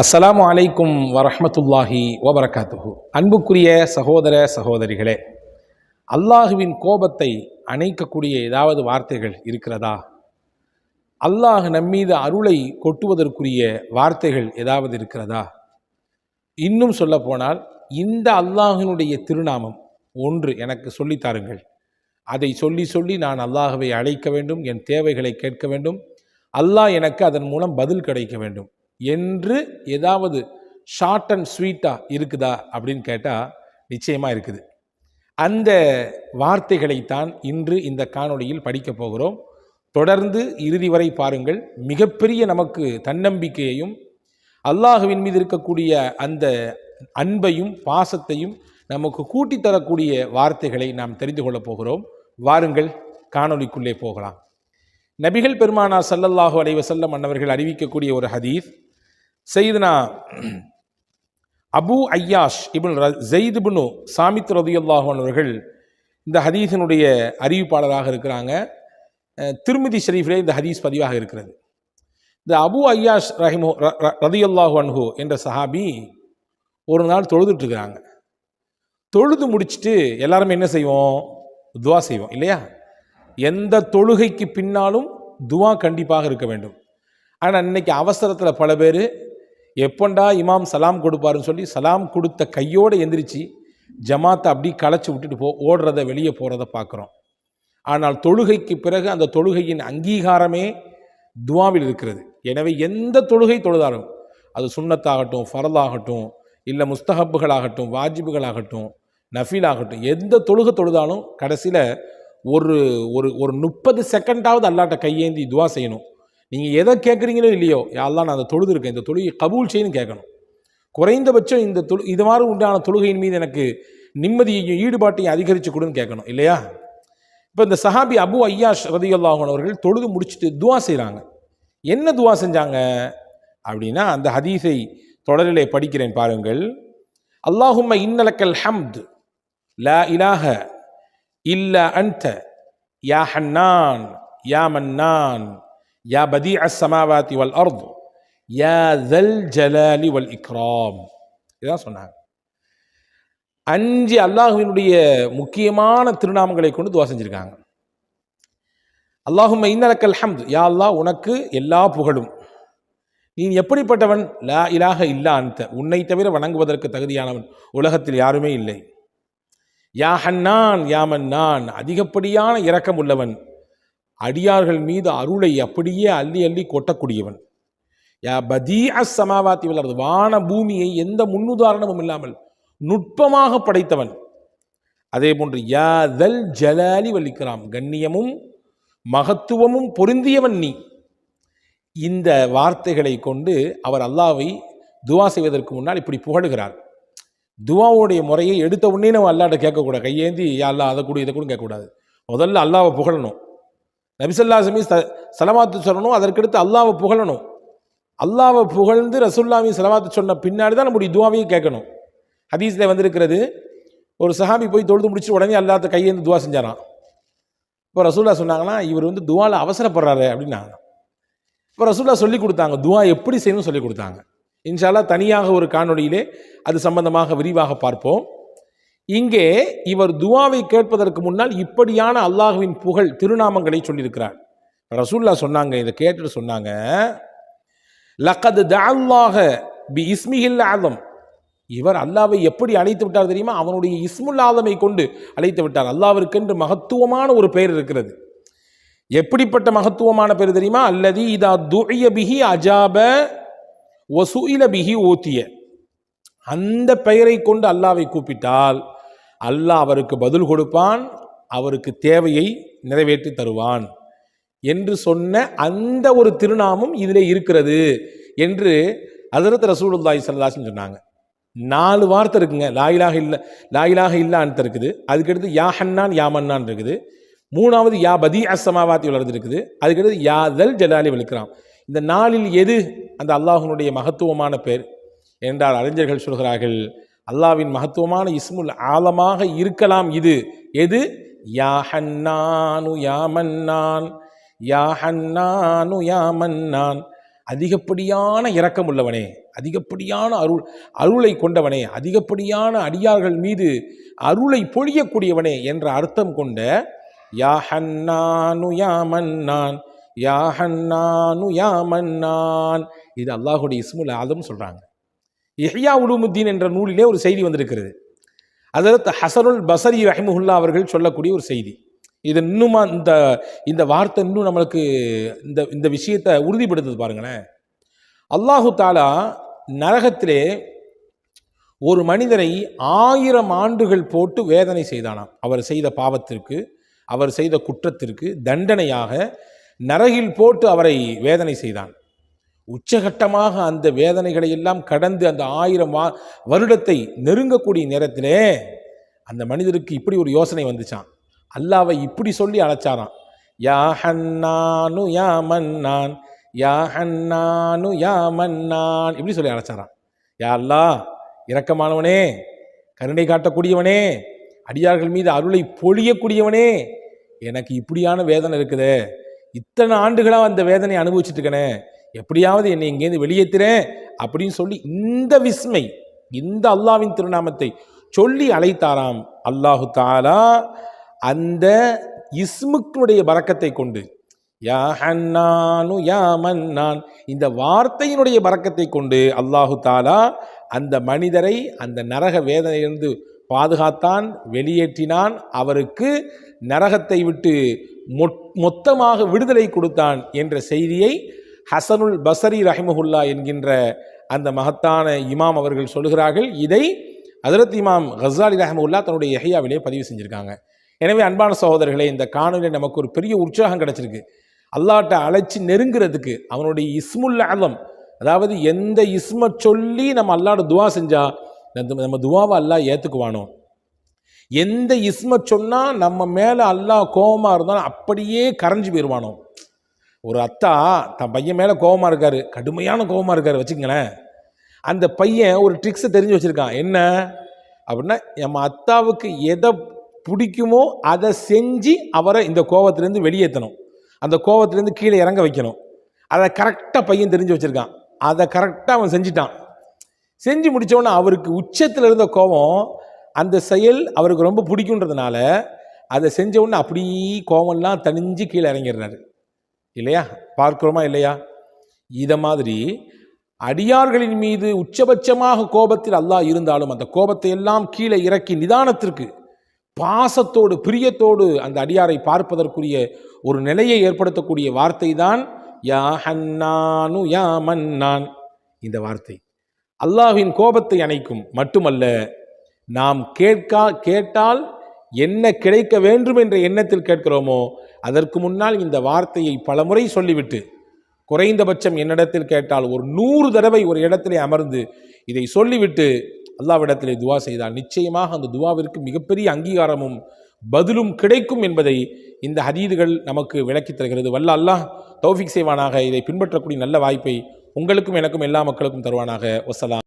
அஸ்ஸலாமு அலைக்கும் வரஹ்மத்துல்லாஹி வபரகாத்துஹு. அன்புக்குரிய சகோதர சகோதரிகளே, அல்லாஹுவின் கோபத்தை அணைக்கக்கூடிய ஏதாவது வார்த்தைகள் இருக்கிறதா? அல்லாஹ் நம்மீது அருளை கொட்டுவதற்குரிய வார்த்தைகள் ஏதாவது இருக்கிறதா? இன்னும் சொல்ல போனால், இந்த அல்லாஹினுடைய திருநாமம் ஒன்று எனக்கு சொல்லித்தாருங்கள். அதை சொல்லி சொல்லி நான் அல்லாஹுவை அழைக்க வேண்டும், என் தேவைகளை கேட்க வேண்டும், அல்லாஹ் எனக்கு அதன் மூலம் பதில் கிடைக்க வேண்டும் என்று ஏதாவது ஷார்ட் அண்ட் ஸ்வீட்டாக இருக்குதா அப்படின்னு கேட்டால் நிச்சயமாக இருக்குது. அந்த வார்த்தைகளைத்தான் இன்று இந்த காணொளியில் படிக்கப் போகிறோம். தொடர்ந்து இறுதி வரை பாருங்கள். மிகப்பெரிய நமக்கு தன்னம்பிக்கையையும் அல்லாஹுவின் மீது இருக்கக்கூடிய அந்த அன்பையும் பாசத்தையும் நமக்கு கூட்டி தரக்கூடிய வார்த்தைகளை நாம் தெரிந்து கொள்ளப் போகிறோம். வாருங்கள், காணொளிக்குள்ளே போகலாம். நபிகள் பெருமானார் ஸல்லல்லாஹு அலைஹி வஸல்லம் அன்னவர்கள் அறிவிக்கக்கூடிய ஒரு ஹதீஸ், சையதுனா அபு ஐயாஷ் இப்னு ஸைத் இப்னு சாமித் ரலியல்லாஹு அன்ஹு அவர்கள் இந்த ஹதீஸினுடைய அறிவிப்பாளராக இருக்கிறாங்க. திர்மிதி ஷரீஃபிலே இந்த ஹதீஸ் பதிவாக இருக்கிறது. இந்த அபு ஐயாஷ் ரலியல்லாஹு அன்ஹு என்ற சஹாபி ஒரு நாள் தொழுதுட்டு இருக்கிறாங்க. தொழுது முடிச்சுட்டு எல்லாருமே என்ன செய்வோம்? துவா செய்வோம் இல்லையா? எந்த தொழுகைக்கு பின்னாலும் துவா கண்டிப்பாக இருக்க வேண்டும். ஆனால் இன்னைக்கு அவசரத்தில் பல பேர் எப்பண்டா இமாம் சலாம் கொடுப்பாருன்னு சொல்லி சலாம் கொடுத்த கையோடு எந்திரிச்சு ஜமாத்தை அப்படி களைச்சி விட்டுட்டு ஓடுறத வெளியே போகிறத பார்க்குறோம். ஆனால் தொழுகைக்கு பிறகு அந்த தொழுகையின் அங்கீகாரமே துவாவில் இருக்கிறது. எனவே எந்த தொழுகை தொழுதாலும், அது சுன்னத்தாகட்டும், ஃபர்லாகட்டும், இல்லை முஸ்தஹப்புகளாகட்டும், வாஜிபுகளாகட்டும், நஃபீலாகட்டும், எந்த தொழுகை தொழுதாலும் கடைசியில் ஒரு ஒரு ஒரு 30 செகண்டாவது அல்லாட்ட கையேந்தி துவா செய்யணும். நீங்கள் எதை கேட்குறீங்களோ இல்லையோ, யாரெல்லாம் நான் அந்த தொழுது இருக்கேன், இந்த தொழுகை கபூல் செய்யணும் கேட்கணும். குறைந்தபட்சம் இந்த இது மாதிரி உண்டான தொழுகையின் மீது எனக்கு நிம்மதியையும் ஈடுபாட்டையும் அதிகரித்து கொடுன்னு கேட்கணும் இல்லையா? இப்போ இந்த சஹாபி அபு ஐயாஷ் ரலியல்லாஹு அன்ஹு அவர்கள் தொழுது முடிச்சுட்டு துவா செய்கிறாங்க. என்ன துவா செஞ்சாங்க அப்படின்னா, அந்த ஹதீஸை தொடரிலே படிக்கிறேன் பாருங்கள். அல்லாஹும்ம இன்னலக்கல் ஹம்த் லா இலாஹ இல்லா அன்த யா ஹன்னான் யா மன்னான் யா பதீஅ ஸமாவாதி வல் அர்த் யா ஸல் ஜலாலி வல் இக்ராம். இதான் சொன்னாங்க. 5 அல்லாஹுவினுடைய முக்கியமான திருநாமங்களை கொண்டு துவா செஞ்சிருக்காங்க. அல்லாஹும்ம இன்னலக்கல் ஹம்த், யா அல்லாஹ் உனக்கு எல்லா புகழும். நீ எப்படிப்பட்டவன்? லா இலாஹ இல்லா அன்த, உன்னை தவிர வணங்குவதற்கு தகுதியானவன் உலகத்தில் யாருமே இல்லை. யா ஹன்னான் யா மன்னான், அதிகப்படியான இரக்கம் உள்ளவன், அடியார்கள் மீது அருளை அப்படியே அள்ளி அள்ளி கொட்டக்கூடியவன். யா பதீஅ ஸமாவாதி வல் அர்த், வான பூமியை எந்த முன்னுதாரணமும் இல்லாமல் நுட்பமாக படைத்தவன். அதே போன்று யா ஸல் ஜலாலி வல் இக்ராம், கண்ணியமும் மகத்துவமும் பொருந்தியவன் நீ. இந்த வார்த்தைகளை கொண்டு அவர் அல்லாஹ்வை துவா செய்வதற்கு முன்னால் இப்படி புகழுகிறார். துவாவுடைய முறையை எடுத்த உடனே நம்ம அல்லாஹ்ட்ட கேட்கக்கூடாது. கையேந்தி யா அல்லாஹ் அதை கூட இதை கூட கேட்கக்கூடாது. முதல்ல அல்லாஹ்வை புகழணும். நபி ஸல்லல்லாஹு அலைஹி வஸல்லம் ஸலவாத்து சொல்லணும். அதற்கடுத்து அல்லாஹ்வை புகழணும். அல்லாஹ்வை புகழ்ந்து ரசூலுல்லாஹி ஸலவாத்து சொன்ன பின்னாடி தான் நம்முடைய துவாவையும் கேட்கணும். ஹதீஸில் வந்திருக்கிறது, ஒரு சஹாபி போய் தொழுது முடிச்சு உடனே அல்லாஹ்ட்ட கையேந்து துவா செஞ்சாராம். இப்போ ரசூலுல்லாஹ் சொன்னாங்கன்னா, இவர் துவாவில் அவசரப்படுறாரு அப்படின்னாங்க. இப்போ ரசூலுல்லாஹ் சொல்லி கொடுத்தாங்க, துவா எப்படி செய்யணும்னு சொல்லி கொடுத்தாங்க. இன்ஷா அல்லாஹ் தனியாக ஒரு காணொளியிலே அது சம்பந்தமாக விரிவாக பார்ப்போம். இங்கே இவர் துவாவை கேட்பதற்கு முன்னால் இப்படியான அல்லாஹுவின் புகழ் திருநாமங்களை சொல்லியிருக்கிறார். ரசூலுல்லாஹ் சொன்னாங்க, இதை கேட்டுட்டு சொன்னாங்க, லக்கத் தஅல்லாஹ பி இஸ்மிஹில் ஆலம், இவர் அல்லாஹ்வை எப்படி அழைத்து விட்டார் தெரியுமா? அவனுடைய இஸ்முல் ஆலமை கொண்டு அழைத்து விட்டார். அல்லாஹ்விற்கென்று மகத்துவமான ஒரு பெயர் இருக்கிறது. எப்படிப்பட்ட மகத்துவமான பெயர் தெரியுமா? அல்லதி இதா துஇய பிஹி அஜாப வசுஇல பிஹி ஓத்திய, அந்த பெயரை கொண்டு அல்லாஹ்வை கூப்பிட்டால் அல்லாஹ் அவருக்கு பதில் கொடுப்பான், அவருக்கு தேவையை நிறைவேற்றி தருவான் என்று சொன்ன அந்த ஒரு திருநாமம் இதிலே இருக்கிறது என்று ஹஜ்ரத் ரசூலுல்லாஹி ஸல்லல்லாஹு அலைஹி வஸல்லம் சொன்னாங்க. 4 வார்த்தை இருக்குங்க. லா இலாஹ இல்லான்னு இருக்குது. அதுக்கடுத்து யா ஹன்னான் யா மன்னான் இருக்குது. 3வது யா பதீஅ ஸமாவாதி வல் அர்த் இருக்குது. அதுக்கடுத்து யா ஸல் ஜலாலி வல் இக்ராம். இந்த 4ல் எது அந்த அல்லாஹ்வினுடைய மகத்துவமான பெயர் என்றால், அறிஞர்கள் சொல்கிறார்கள், அல்லாஹ்வின் மகத்துவமான இஸ்முல் ஆலமாக இருக்கலாம். இது எது? யா ஹன்னானு யா மன்னான் யா ஹன்னானு யா மன்னான், அதிகப்படியான இரக்கம் உள்ளவனே, அதிகப்படியான அருளை கொண்டவனே, அதிகப்படியான அடியார்கள் மீது அருளை பொழியக்கூடியவனே என்ற அர்த்தம் கொண்ட யா ஹன்னானு யா மன்னான், யா ஹன்னானு யா மன்னான், இது அல்லாஹுடைய இஸ்முல் ஆதம் சொல்றாங்க. இஹ்யா உலூமுத்தீன் என்ற நூலிலே ஒரு செய்தி வந்திருக்கிறது. ஹஸரத் ஹஸனுல் பஸரி ரஹிமஹுல்லா அவர்கள் சொல்லக்கூடிய ஒரு செய்தி. இது இன்னுமா இந்த வார்த்தை இன்னும் நம்மளுக்கு இந்த விஷயத்தை உறுதிப்படுத்துது பாருங்களேன். அல்லாஹு தாலா நரகத்திலே ஒரு மனிதரை 1000 ஆண்டுகள் போட்டு வேதனை செய்தானாம். அவர் செய்த பாவத்திற்கு, அவர் செய்த குற்றத்திற்கு தண்டனையாக நரகில் போட்டு அவரை வேதனை செய்தான். உச்சகட்டமாக அந்த வேதனைகளை எல்லாம் கடந்து அந்த 1000 வருடத்தை நெருங்கக்கூடிய நேரத்திலே அந்த மனிதருக்கு இப்படி ஒரு யோசனை வந்துச்சான். அல்லாவை இப்படி சொல்லி அழைச்சாராம், யா ஹன்னானு யா மன்னான், யா ஹன்னானு யா மன்னான், இப்படி சொல்லி அழைச்சாராம். யா அல்லாஹ், இரக்கமானவனே, கருணை காட்டக்கூடியவனே, அடியார்கள் மீது அருளை பொழியக்கூடியவனே, எனக்கு இப்படியான வேதனை இருக்குதே, இத்தனை ஆண்டுகளாக அந்த வேதனை அனுபவிச்சுட்டு இருக்கனே, எப்படியாவது என்னை இங்கேருந்து வெளியேற்றுறேன் அப்படின்னு சொல்லி இந்த விஸ்மை, இந்த அல்லாவின் திருநாமத்தை சொல்லி அழைத்தாராம். அல்லாஹு தாலா அந்த இஸ்முக்னுடைய பரக்கத்தை கொண்டு, யா ஹன்னானு யா மன்னான், இந்த வார்த்தையினுடைய பரக்கத்தை கொண்டு அல்லாஹு தாலா அந்த மனிதரை அந்த நரக வேதனையிலிருந்து பாதுகாத்தான், வெளியேற்றினான், அவருக்கு நரகத்தை விட்டு மொத்தமாக விடுதலை கொடுத்தான் என்ற செய்தியை ஹஸனுல் பஸரி ரஹிமஹுல்லா என்கின்ற அந்த மகத்தான இமாம் அவர்கள் சொல்கிறார்கள். இதை ஹஜ்ரத் இமாம் கஸாலி ரஹிமஹுல்லா தன்னுடைய இஹ்யாவிலே பதிவு செஞ்சுருக்காங்க. எனவே அன்பான சகோதரர்களே, இந்த காணொலியில் நமக்கு ஒரு பெரிய உற்சாகம் கிடைச்சிருக்கு. அல்லாஹ்ட்ட அழைச்சி நெருங்கிறதுக்கு அவனுடைய இஸ்முல் ஆலம், அதாவது எந்த இஸ்மை சொல்லி நம்ம அல்லாஹ்ட்ட துவா செஞ்சா நம்ம துவாவை அல்லாஹ் ஏற்றுக்குவானோ, எந்த இஸ்மை சொன்னால் நம்ம மேலே அல்லாஹ் கோபமாக இருந்தாலும் அப்படியே கரைஞ்சி போயிடுவானோ. ஒரு அத்தா தன் பையன் மேலே கோபமாக இருக்காரு, கடுமையான கோபமாக இருக்காரு வச்சுங்களேன். அந்த பையன் ஒரு ட்ரிக்ஸை தெரிஞ்சு வச்சுருக்கான். என்ன அப்படின்னா, நம்ம அத்தாவுக்கு எதை பிடிக்குமோ அதை செஞ்சு அவரை இந்த கோபத்திலேருந்து வெளியேற்றணும், அந்த கோபத்திலேருந்து கீழே இறங்க வைக்கணும். அதை கரெக்டாக பையன் தெரிஞ்சு வச்சுருக்கான். அதை கரெக்டாக அவன் செஞ்சிட்டான். செஞ்சு முடித்தோன்னே அவருக்கு உச்சத்தில் இருந்த கோபம், அந்த செயல் அவருக்கு ரொம்ப பிடிக்குன்றதுனால அதை செஞ்ச உடனே அப்படி கோபம்லாம் தனிஞ்சு கீழே இறங்கிடுறாரு. இல்லையா? பார்க்கிறோமா இல்லையா? இதை மாதிரி அடியார்களின் மீது உச்சபட்சமாக கோபத்தில் அல்லாஹ் இருந்தாலும் அந்த கோபத்தை எல்லாம் கீழே இறக்கி நிதானத்திற்கு, பாசத்தோடு, பிரியத்தோடு அந்த அடியாரை பார்ப்பதற்குரிய ஒரு நிலையை ஏற்படுத்தக்கூடிய வார்த்தை தான் யா ஹன்னானு யா மன்னான். இந்த வார்த்தை அல்லாஹ்வின் கோபத்தை அணைக்கும் மட்டுமல்ல, நாம் கேட்டால் என்ன கிடைக்க வேண்டும் என்ற எண்ணத்தில் கேட்கிறோமோ அதற்கு முன்னால் இந்த வார்த்தையை பலமுறை சொல்லிவிட்டு, குறைந்தபட்சம் என்னிடத்தில் கேட்டால் ஒரு 100 தடவை ஒரு இடத்திலே அமர்ந்து இதை சொல்லிவிட்டு அல்லாஹ்விடத்திலே துவா செய்தால் நிச்சயமாக அந்த துவாவிற்கு மிகப்பெரிய அங்கீகாரமும் பதிலும் கிடைக்கும் என்பதை இந்த ஹதீதுகள் நமக்கு விளக்கித் தருகிறது. வல்ல அல்லாஹ் தௌஃபீக் செய்வானாக. இதை பின்பற்றக்கூடிய நல்ல வாய்ப்பை உங்களுக்கும் எனக்கும் எல்லா மக்களுக்கும் தருவானாக. வஸ்ஸலாம்.